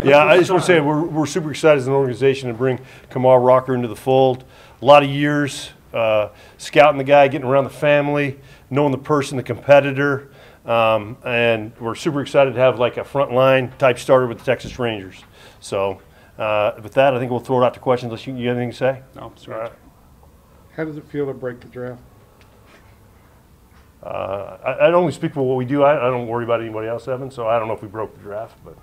Yeah, I just want to say we're super excited as an organization to bring Kumar Rocker into the fold. A lot of years scouting the guy, getting around the family, knowing the person, the competitor, and we're super excited to have like a frontline type starter with the Texas Rangers. So with that, I think we'll throw it out to questions unless you have anything to say. No, sorry. How does it feel to break the draft? I only speak for what we do. I don't worry about anybody else, Evan, so I don't know if we broke the draft. But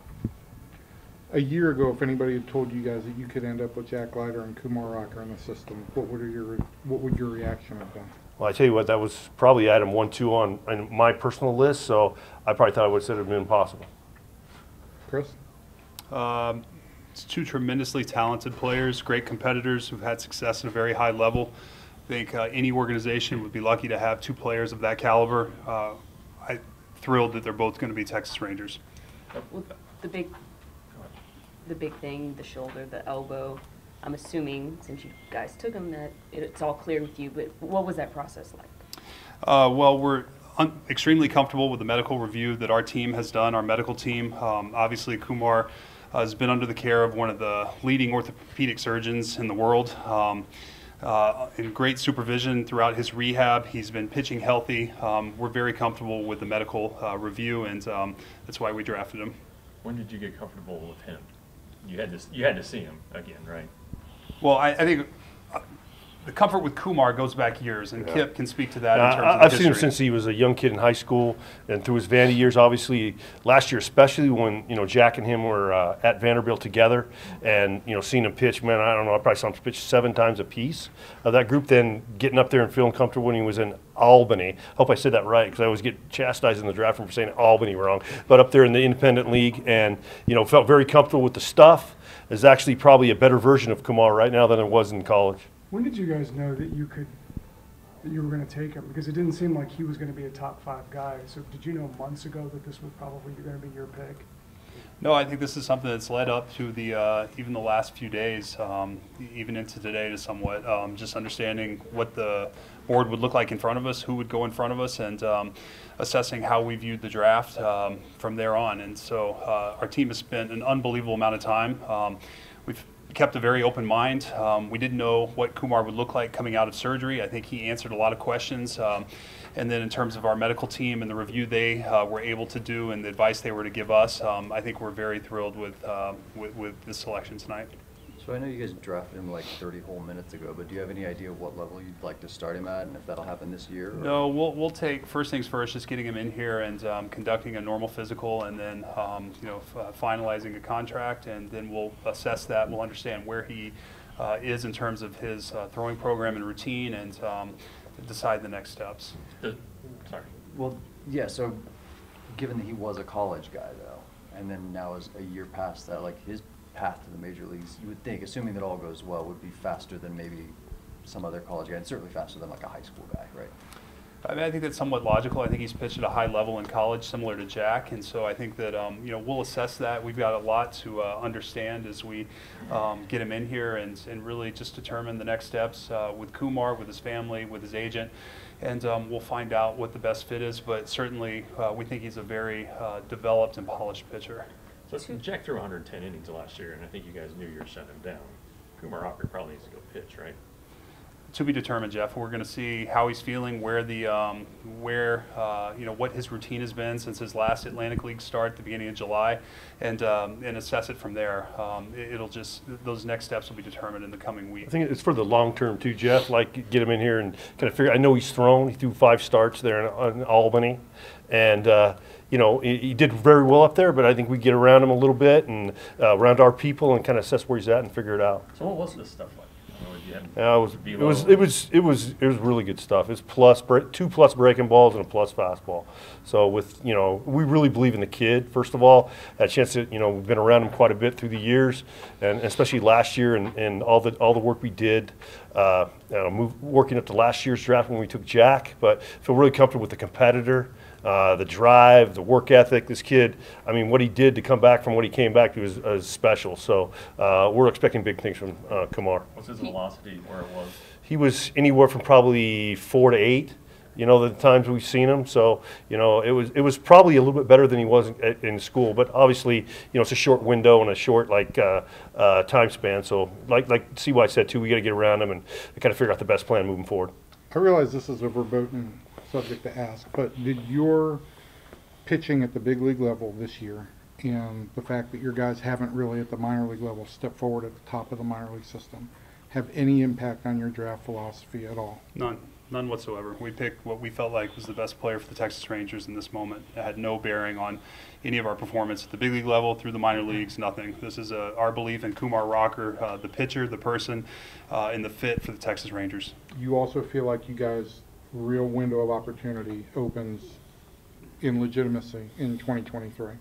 A year ago, if anybody had told you guys that you could end up with Jack Leiter and Kumar Rocker in the system, what would your reaction have been? Well, I tell you what, that was probably item 1, 2 on my personal list, so I probably thought I would have said it would have been impossible. Chris? It's two tremendously talented players, great competitors who've had success at a very high level. I think any organization would be lucky to have two players of that caliber. I'm thrilled that they're both going to be Texas Rangers. Well, the big thing, the shoulder, the elbow, I'm assuming, since you guys took them, that it's all clear with you, but what was that process like? Well, we're extremely comfortable with the medical review that our team has done, our medical team. Obviously, Kumar has been under the care of one of the leading orthopedic surgeons in the world. In great supervision throughout his rehab. He's been pitching healthy. We're very comfortable with the medical review, and that's why we drafted him. When did you get comfortable with him? You had to see him again, right? Well, I think the comfort with Kumar goes back years, and Yeah. Kip can speak to that in terms of I've history. seen him since he was a young kid in high school, and through his Vandy years, obviously last year especially when Jack and him were at Vanderbilt together, and seeing him pitch, man, I don't know, I probably saw him pitch 7 times a piece of that group. Then getting up there and feeling comfortable when he was in Albany. Hope I said that right because I always get chastised in the draft for saying Albany wrong, but up there in the independent league, and felt very comfortable with the stuff. Is actually probably a better version of Kumar right now than it was in college. When did you guys know that you were going to take him? Because it didn't seem like he was going to be a top 5 guy. So did you know months ago that this was probably going to be your pick? No, I think this is something that's led up to the even the last few days, even into today to somewhat, just understanding what the board would look like in front of us, who would go in front of us, and assessing how we viewed the draft from there on. And so our team has spent an unbelievable amount of time. We've kept a very open mind. We didn't know what Kumar would look like coming out of surgery. I think he answered a lot of questions. And then in terms of our medical team and the review they were able to do and the advice they were to give us, I think we're very thrilled with this selection tonight. So I know you guys drafted him like 30 whole minutes ago, but do you have any idea what level you'd like to start him at and if that'll happen this year? Or? No, we'll take first things first, just getting him in here and conducting a normal physical, and then finalizing a contract, and then we'll assess that. We'll understand where he is in terms of his throwing program and routine, and decide the next steps. Sorry. Well, yeah. So given that he was a college guy though, and then now is a year past that, like his path to the major leagues, you would think, assuming that all goes well, would be faster than maybe some other college guy, and certainly faster than like a high school guy, right? I mean, I think that's somewhat logical. I think he's pitched at a high level in college, similar to Jack, and so I think that we'll assess that. We've got a lot to understand as we get him in here and really just determine the next steps with Kumar, with his family, with his agent, and we'll find out what the best fit is. But certainly, we think he's a very developed and polished pitcher. So Jack threw 110 innings last year, and I think you guys knew you were shutting him down. Kumar Rocker probably needs to go pitch, right? To be determined, Jeff. We're going to see how he's feeling, where the what his routine has been since his last Atlantic League start at the beginning of July, and assess it from there. Those next steps will be determined in the coming week. I think it's for the long term too, Jeff. Like get him in here and kind of figure. I know he's thrown. He threw 5 starts there in Albany, and he did very well up there. But I think we get around him a little bit and around our people and kind of assess where he's at and figure it out. So what was this stuff like? It was really good stuff. It's 2 plus breaking balls and a plus fastball. So we really believe in the kid. First of all, that chance that we've been around him quite a bit through the years, and especially last year and all the work we did, working up to last year's draft when we took Jack. But feel really comfortable with the competitor. The drive, the work ethic, this kid, I mean, what he did to come back from what he came back to is special. So we're expecting big things from Kumar. What's his velocity where it was? He was anywhere from probably 4 to 8 you know, the times we've seen him. So, you know, it was probably a little bit better than he was in school. But obviously, you know, it's a short window and a short time span. So, like CY said too, we got to get around him and kind of figure out the best plan moving forward. I realize this is a verboten subject to ask, but did your pitching at the big league level this year and the fact that your guys haven't really at the minor league level stepped forward at the top of the minor league system have any impact on your draft philosophy at all? None whatsoever. We picked what we felt like was the best player for the Texas Rangers in this moment. It had no bearing on any of our performance at the big league level, through the minor leagues, nothing. This is our belief in Kumar Rocker, the pitcher, the person, and the fit for the Texas Rangers. You also feel like you guys' real window of opportunity opens in legitimacy in 2023?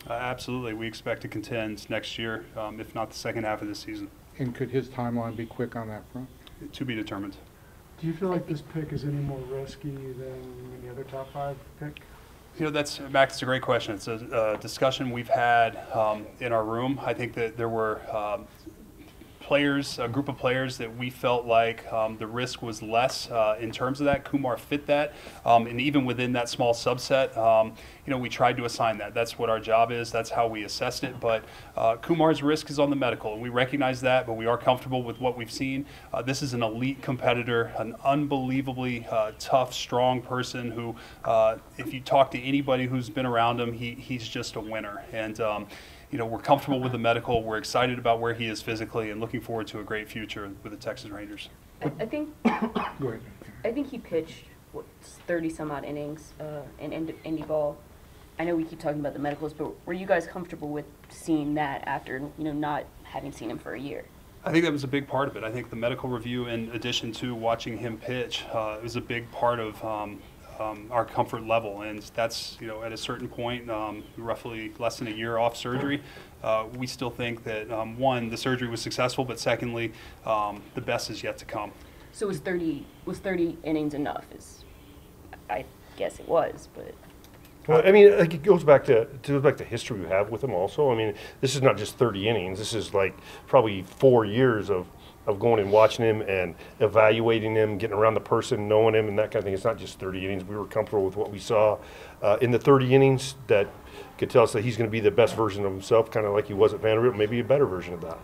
Absolutely. We expect to contend next year, if not the second half of this season. And could his timeline be quick on that front? To be determined. Do you feel like this pick is any more risky than any other top 5 pick? You know, Max, it's a great question. It's a discussion we've had in our room. I think that there were a group of players that we felt like the risk was less in terms of that. Kumar fit that, and even within that small subset, you know, we tried to assign that. That's what our job is. That's how we assessed it. But Kumar's risk is on the medical, and we recognize that, but we are comfortable with what we've seen. This is an elite competitor, an unbelievably tough, strong person who, if you talk to anybody who's been around him, he's just a winner. And you know, we're comfortable with the medical. We're excited about where he is physically and looking forward to a great future with the Texas Rangers. I think Go ahead. I think he pitched 30 some odd innings in indie ball. I know we keep talking about the medicals, but were you guys comfortable with seeing that after, you know, not having seen him for a year? I think that was a big part of it. I think the medical review, in addition to watching him pitch, was a big part of our comfort level, and that's, you know, at a certain point, roughly less than a year off surgery, we still think that one, the surgery was successful, but secondly, the best is yet to come. So was 30 innings enough? I guess it was, but. Well, I mean, like, it goes back to history we have with him also. I mean, this is not just 30 innings. This is like probably 4 years of going and watching him and evaluating him, getting around the person, knowing him, and that kind of thing. It's not just 30 innings. We were comfortable with what we saw in the 30 innings that could tell us that he's going to be the best version of himself, kind of like he was at Vanderbilt, maybe a better version of that.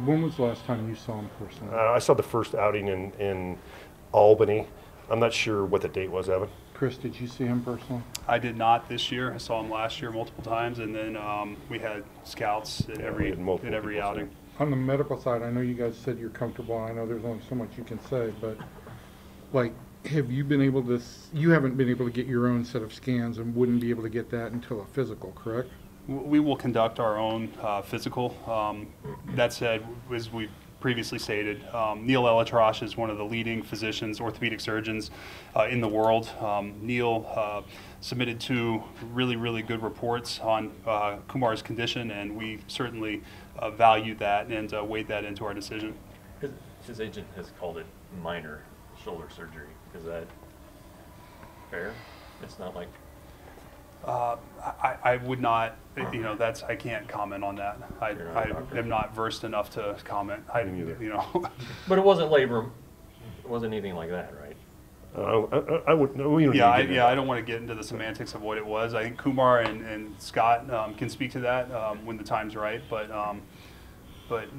When was the last time you saw him personally? I saw the first outing in Albany. I'm not sure what the date was, Evan. Chris, did you see him personally? I did not this year. I saw him last year multiple times, and then we had scouts at every outing. On the medical side, I know you guys said you're comfortable, and I know there's only so much you can say, but like, have you been able to, you haven't been able to get your own set of scans and wouldn't be able to get that until a physical, correct? We will conduct our own physical. That said, as we previously stated, Neil Elatrosh is one of the leading physicians, orthopedic surgeons in the world. Neil submitted 2 really, really good reports on Kumar's condition, and we certainly valued that and weighed that into our decision. His agent has called it minor shoulder surgery. Is that fair? It's not like... I would not, you know, I can't comment on that. I am not versed enough to comment. You know. But it wasn't labrum. It wasn't anything like that, right? I would. We don't I don't want to get into the semantics of what it was. I think Kumar and Scott can speak to that when the time's right. But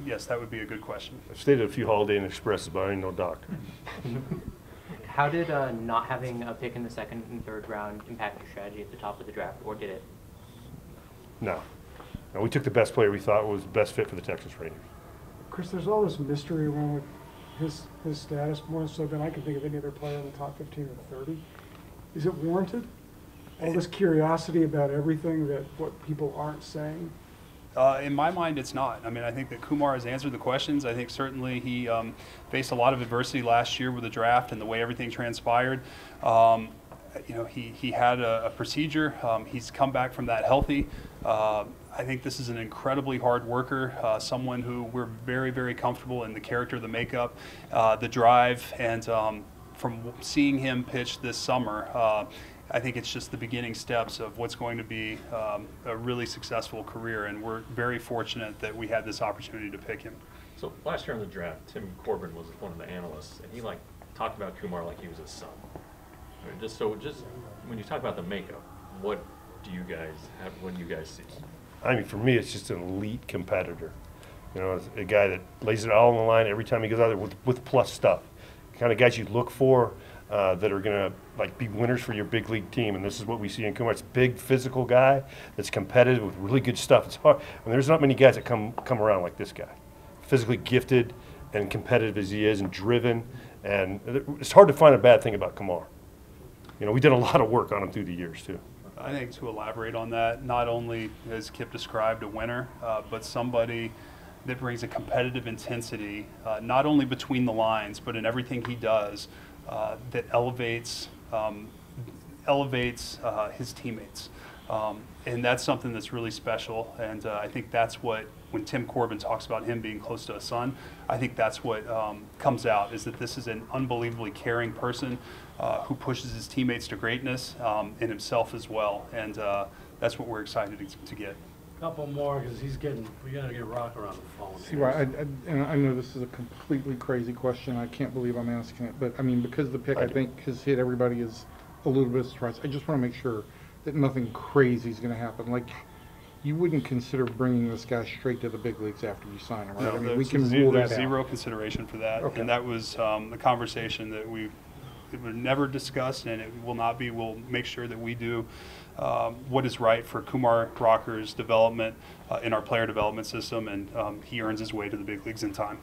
yes, that would be a good question. I've stayed at a few Holiday Inn Expresses, but I ain't no doctor. How did not having a pick in the second and third round impact your strategy at the top of the draft, or did it? No. We took the best player we thought was best fit for the Texas Rangers. Chris, there's all this mystery around with his status, more so than I can think of any other player in the top 15 or 30. Is it warranted? All this curiosity about everything, that what people aren't saying? In my mind, it's not. I mean, I think that Kumar has answered the questions. I think certainly he faced a lot of adversity last year with the draft and the way everything transpired. You know, he had a procedure. He's come back from that healthy. I think this is an incredibly hard worker, someone who we're very, very comfortable in the character, the makeup, the drive, and from seeing him pitch this summer, I think it's just the beginning steps of what's going to be a really successful career, and we're very fortunate that we had this opportunity to pick him. So last year on the draft, Tim Corbin was one of the analysts, and he talked about Kumar like he was his son. Just when you talk about the makeup, what do you guys have? What do you guys see? I mean, for me, it's just an elite competitor. You know, it's a guy that lays it all on the line every time he goes out there with plus stuff. The kind of guys you look for that are going to like be winners for your big league team, and this is what we see in Kumar. It's a big physical guy that's competitive with really good stuff. It's hard. I mean, there's not many guys that come around like this guy, physically gifted and competitive as he is, and driven. And it's hard to find a bad thing about Kumar. You know, we did a lot of work on him through the years too. I think to elaborate on that, not only as Kip described a winner, but somebody that brings a competitive intensity, not only between the lines, but in everything he does, that elevates his teammates. And that's something that's really special. And I think that's what, when Tim Corbin talks about him being close to a son, I think that's what comes out, is that this is an unbelievably caring person who pushes his teammates to greatness and himself as well. And that's what we're excited to get. Couple more, because we gotta get Rocker on the phone. See, why, and I know this is a completely crazy question. I can't believe I'm asking it, but I mean, because the pick I think has hit everybody is a little bit surprised. I just want to make sure that nothing crazy is going to happen. Like, you wouldn't consider bringing this guy straight to the big leagues after you sign him, right? No, I mean, we can rule that out. Zero consideration for that. Okay. And that was the conversation that it was never discussed, and it will not be. We'll make sure that we do what is right for Kumar Rocker's development in our player development system, and he earns his way to the big leagues in time.